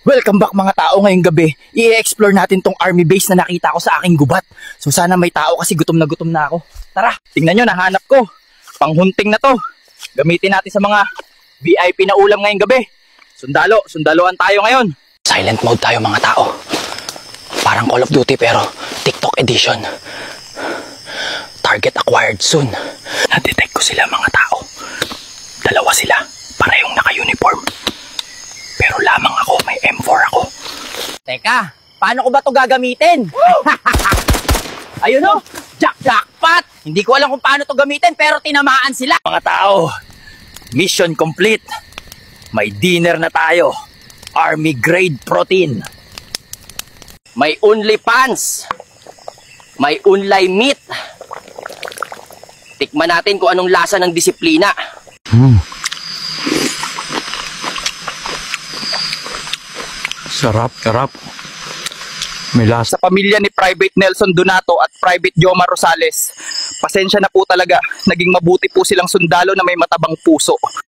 Welcome back mga tao. Ngayong gabi, i-explore natin tong army base na nakita ko sa aking gubat. So sana may tao kasi gutom na ako. Tara, tingnan nyo, nahanap ko. Panghunting na to. Gamitin natin sa mga VIP na ulam ngayong gabi. Sundaloan tayo ngayon. Silent mode tayo mga tao. Parang Call of Duty pero TikTok edition. Target acquired soon. Na-detect ko sila mga tao. Dalawa sila, parehong naka-uniform. Pero lamang ako, may M4 ako. Teka, paano ko ba ito gagamitin? Ayun o, jackpot! Hindi ko alam kung paano ito gamitin pero tinamaan sila. Mga tao, mission complete. May dinner na tayo. Army grade protein. May only pants. May unlay meat. Tikman natin kung anong lasa ng disiplina. Sarap. May lasa. Sa pamilya ni Private Nelson Donato at Private Jomar Rosales, pasensya na po talaga. Naging mabuti po silang sundalo na may matabang puso.